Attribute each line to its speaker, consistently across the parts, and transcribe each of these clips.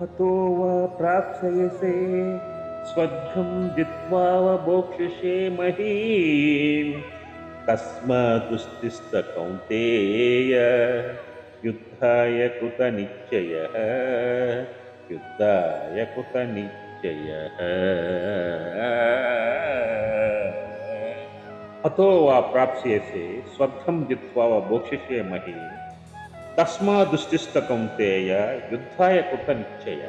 Speaker 1: हतो वा प्राप्स्यसे स्वर्गं जित्वा वा भोक्ष्यसे महीम् तस्मादुत्तिष्ठ कौन्तेय युद्धाय कृतनिश्चयः युद्धाय कृतनिश्चयः हतो वा प्राप्स्यसे स्वर्गं जित्वा वा भोक्ष्यसे महीम् తస్మాదుష్టిష్ట కౌంతేయ యుద్ధాయ కృత నిశ్చయ.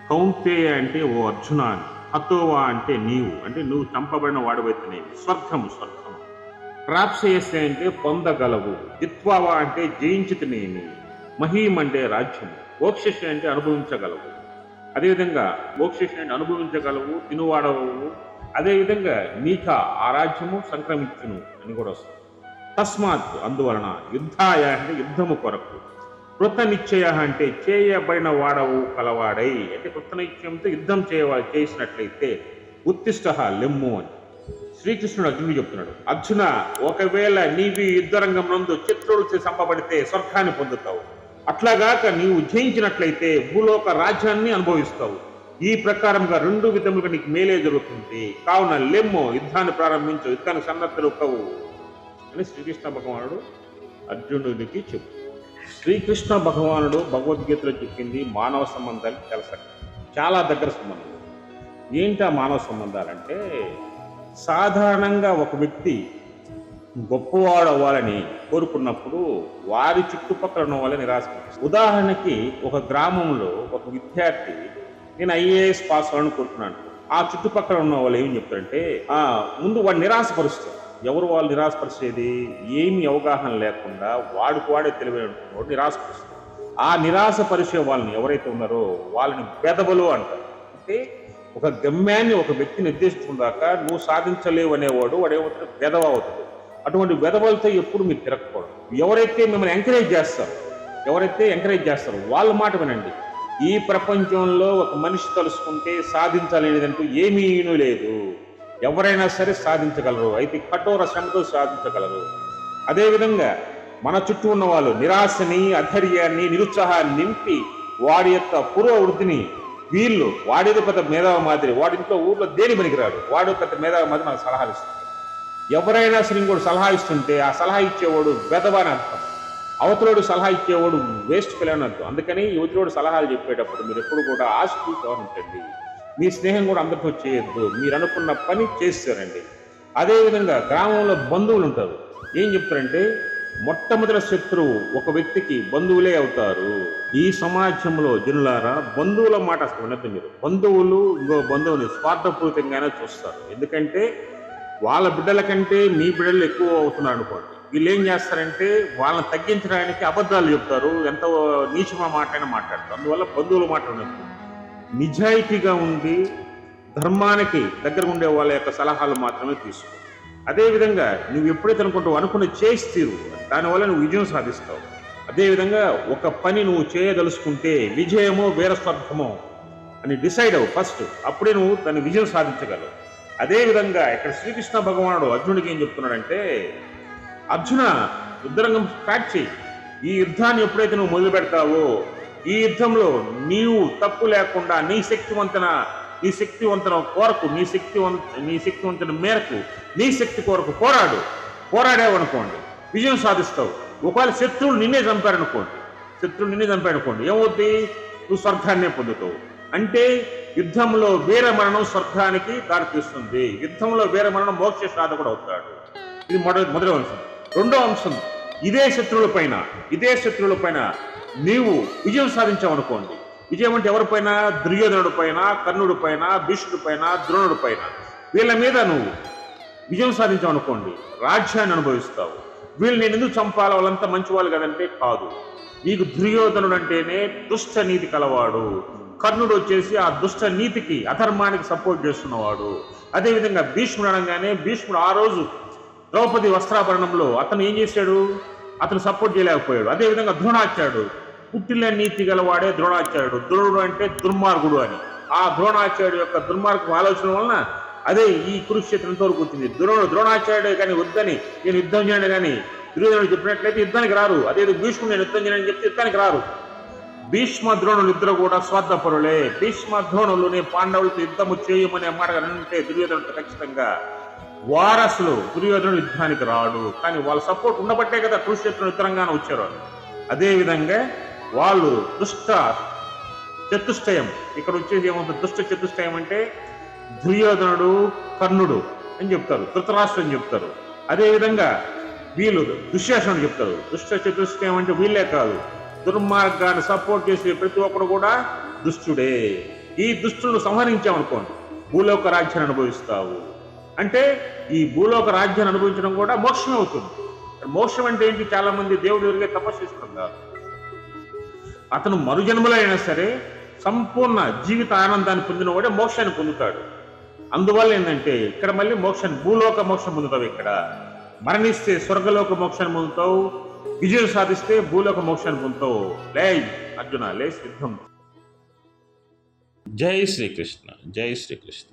Speaker 1: కౌంతేయ అంటే ఓ అర్జున అని, హతోవా అంటే నీవు, అంటే నువ్వు చంపబడిన వాడివైతేనేమి, స్వర్గము స్వర్గము, ప్రాప్సేయస్య అంటే పొందగలవు, జిత్వావా అంటే జయించితేనేమి, మహీం అంటే రాజ్యము, మోక్షశ అంటే అనుభవించగలవు. అదేవిధంగా మోక్షశ అంటే అనుభవించగలవు, తినువాడవు. అదేవిధంగా నీక ఆ రాజ్యము సంక్రమించును అని కూడా వస్తుంది. తస్మాత్ అందువలన, యుద్ధాయ అంటే యుద్ధము కొరకు, కృత నిశ్చయ అంటే చేయబడిన వాడవు కలవాడై, అంటే కృత నిశ్చయంతో యుద్ధం చేసినట్లయితే ఉత్తిష్ట లెమ్ము అని శ్రీకృష్ణుడు అర్జునుడు చెప్తున్నాడు. అర్జున, ఒకవేళ నీవి యుద్ధరంగం నందు శత్రువులు చంపబడితే స్వర్గాన్ని పొందుతావు, అట్లాగాక నీవు జయించినట్లయితే భూలోక రాజ్యాన్ని అనుభవిస్తావు. ఈ ప్రకారంగా రెండు విధములుగా నీకు మేలే జరుగుతుంది. కావున లెమ్ము, యుద్ధాన్ని ప్రారంభించు, యుద్ధానికి సన్నద్ధులు కవు అని శ్రీకృష్ణ భగవానుడు అర్జునుడికి చెప్పు. శ్రీకృష్ణ భగవానుడు భగవద్గీతలో చెప్పింది మానవ సంబంధాలు చాలా దగ్గర సంబంధం. ఏంటి ఆ మానవ సంబంధాలంటే, సాధారణంగా ఒక వ్యక్తి గొప్పవాడు అవ్వాలని కోరుకున్నప్పుడు వారి చుట్టుపక్కల ఉన్న వాళ్ళని నిరాశపరుస్తారు. ఉదాహరణకి ఒక గ్రామంలో ఒక విద్యార్థి నేను ఐఏఎస్ పాస్ అవ్వాలని కోరుకున్నాను. ఆ చుట్టుపక్కల ఉన్న వాళ్ళు ఏం చెప్తారంటే, ముందు వాడు నిరాశపరుస్తారు. ఎవరు వాళ్ళు నిరాశపరిచేది? ఏమి అవగాహన లేకుండా వాడే తెలివైనటువంటి నిరాశపరుస్తారు. ఆ నిరాశపరిచే వాళ్ళని ఎవరైతే ఉన్నారో వాళ్ళని బెదవలు అంటారు. అంటే ఒక గమ్యాన్ని ఒక వ్యక్తిని నిర్దేశించుకున్నాక నువ్వు సాధించలేవు అనేవాడు వాడేమవుతాడు? బెదవ అవుతాడు. అటువంటి బెదవలతో ఎప్పుడు మీరు తిరగకూడదు. ఎవరైతే మిమ్మల్ని ఎంకరేజ్ చేస్తారో వాళ్ళ మాట వినండి. ఈ ప్రపంచంలో ఒక మనిషి తలుసుకుంటే సాధించలేనిదంటూ ఏమీ లేదు. ఎవరైనా సరే సాధించగలరు, అయితే కఠోర శ్రమతో సాధించగలరు. అదేవిధంగా మన చుట్టూ ఉన్న వాళ్ళు నిరాశని, అధైర్యాన్ని, నిరుత్సాహాన్ని నింపి వాడి యొక్క పురోవృద్ధిని, వీళ్ళు వాడేదో పెద్ద మేధావి మాదిరి, వాడింట్లో ఊర్లో దేని పనికిరాడు, వాడు పెద్ద మేధావి మాదిరి మనకు సలహాలు ఇస్తారు. ఎవరైనా సరే ఇంకోటి సలహా ఇస్తుంటే ఆ సలహా ఇచ్చేవాడు బెదవాని అర్థం, అవతలోడు సలహా ఇచ్చేవాడు వేస్ట్ పిల్లని అర్థం. అందుకని యువతలోడు సలహాలు చెప్పేటప్పుడు మీరు ఎప్పుడు కూడా ఆశకి గౌరవించండి. మీ స్నేహం కూడా అందరితో చేయొద్దు, మీరు అనుకున్న పని చేస్తారండి. అదేవిధంగా గ్రామంలో బంధువులు ఉంటారు. ఏం చెప్తారంటే, మొట్టమొదటి శత్రువు ఒక వ్యక్తికి బంధువులే అవుతారు. ఈ సమాజంలో జనులారా, బంధువుల మాట అసలు వినద్దు మీరు. బంధువులు ఇంకో బంధువుని స్వార్థపూరితంగానే చూస్తారు. ఎందుకంటే వాళ్ళ బిడ్డల కంటే మీ బిడ్డలు ఎక్కువ అవుతున్నారు అనుకోండి. వీళ్ళు ఏం చేస్తారంటే వాళ్ళని తగ్గించడానికి అబద్ధాలు చెప్తారు, ఎంతో నీచమా మాటైనా మాట్లాడతారు. అందువల్ల బంధువుల మాట వినద్దు. నిజాయితీగా ఉండి ధర్మానికి దగ్గర ఉండే వాళ్ళ యొక్క సలహాలు మాత్రమే తీసుకో. అదేవిధంగా నువ్వు ఎప్పుడైతే అనుకున్న చేసి తీరు, దానివల్ల నువ్వు విజయం సాధిస్తావు. అదేవిధంగా ఒక పని నువ్వు చేయదలుచుకుంటే విజయమో వీరస్వర్గమో అని డిసైడ్ అవ్వు ఫస్ట్, అప్పుడే నువ్వు దాన్ని విజయం సాధించగలవు. అదేవిధంగా ఇక్కడ శ్రీకృష్ణ భగవానుడు అర్జునుడికి ఏం చెప్తున్నాడంటే, అర్జున, యుద్ధరంగం స్టార్ట్ చేయి. ఈ యుద్ధాన్ని ఎప్పుడైతే నువ్వు మొదలు పెడతావో, ఈ యుద్ధంలో నీవు తప్పు లేకుండా నీ శక్తివంతన కొరకు, నీ శక్తివంతన మేరకు, నీ శక్తి కొరకు పోరాడావనుకోండి, విజయం సాధిస్తావు. ఒకవేళ శత్రువులు నిన్నే చంపారనుకోండి, ఏమవుద్ది? నువ్వు స్వర్గాన్నే పొందుతావు. అంటే యుద్ధంలో వీర మరణం స్వర్గానికి దారితీస్తుంది. యుద్ధంలో వీర మరణం మోక్ష శ్రాద్ధ కూడా అవుతాడు. ఇది మొదటి అంశం. రెండో అంశం, ఇదే శత్రువుల పైన నీవు విజయం సాధించావనుకోండి. విజయం అంటే ఎవరిపైన? దుర్యోధనుడి పైన, కర్ణుడి పైన, భీష్ముడి పైన, ద్రోణుడి పైన, వీళ్ళ మీద నువ్వు విజయం సాధించావనుకోండి, రాజ్యాన్ని అనుభవిస్తావు. వీళ్ళు నేను ఎందుకు చంపాలి, వాళ్ళంతా మంచి వాళ్ళు కదంటే కాదు. నీకు దుర్యోధనుడు అంటేనే దుష్ట నీతి కలవాడు, కర్ణుడు వచ్చేసి ఆ దుష్ట నీతికి, అధర్మానికి సపోర్ట్ చేస్తున్నవాడు. అదేవిధంగా భీష్ముడు అనగానే, భీష్ముడు ఆ రోజు ద్రౌపది వస్త్రాభరణంలో అతను ఏం చేశాడు? అతను సపోర్ట్ చేయలేకపోయాడు. అదేవిధంగా ద్రోణాచార్యుడు, పుట్టిన నీతి గలవాడే ద్రోణాచార్యుడు. ద్రోణుడు అంటే దుర్మార్గుడు అని. ఆ ద్రోణాచార్యుడు యొక్క దుర్మార్గం ఆలోచన వలన అదే ఈ కురుక్షేత్రంతో వరకు వచ్చింది. ద్రోణాచార్యుడే కానీ వద్దని, నేను యుద్ధం చేయను కానీ దుర్యోధనుడు చెప్పినట్లయితే యుద్ధానికి రారు. అదే భీష్ముడు నేను యుద్ధం చేయనని చెప్తే యుద్ధానికి రారు. భీష్మ ద్రోణులు ఇద్దరు కూడా స్వార్థపరులే. భీష్మ ద్రోణులుని పాండవులతో యుద్ధము చేయమనే మాట అంటే దుర్యోధనుడితో ఖచ్చితంగా వారసులు. దుర్యోధనుడు యుద్ధానికి రాడు, కానీ వాళ్ళ సపోర్ట్ ఉండబట్టే కదా కురుక్షేత్రం యుద్ధంగానే వచ్చారు వాళ్ళు. అదేవిధంగా వాళ్ళు దుష్ట చతుష్టయం, ఇక్కడ వచ్చేసి ఏమవుతుంది, దుష్ట చతుష్టయం అంటే దుర్యోధనుడు, కర్ణుడు అని చెప్తారు, ధృతరాష్ట్రుడు అని చెప్తారు. అదేవిధంగా వీళ్ళు దుశ్శాసనుడు చెప్తారు. దుష్ట చతుష్టయం అంటే వీళ్ళే కాదు, దుర్మార్గాన్ని సపోర్ట్ చేసే ప్రతి ఒక్కరు కూడా దుష్టుడే. ఈ దుష్టులను సంహరించామనుకోండి భూలోక రాజ్యాన్ని అనుభవిస్తావు. అంటే ఈ భూలోక రాజ్యాన్ని అనుభవించడం కూడా మోక్షం అవుతుంది. మోక్షం అంటే ఏంటి, చాలా మంది దేవుడి దగ్గరికి తపస్సు చేసుకోవడం కాదు. అతను మరుజన్మలో అయినా సరే సంపూర్ణ జీవిత ఆనందాన్ని పొందిన వాడే మోక్షాన్ని పొందుతాడు. అందువల్ల ఏంటంటే ఇక్కడ మళ్ళీ మోక్షాన్ని, భూలోక మోక్షం పొందుతావు. ఇక్కడ మరణిస్తే స్వర్గలోక మోక్షాన్ని పొందుతావు, విజయం సాధిస్తే భూలోక మోక్షాన్ని పొందుతావు. లే అర్జున, లే సిద్ధం. జై శ్రీకృష్ణ, జై శ్రీకృష్ణ.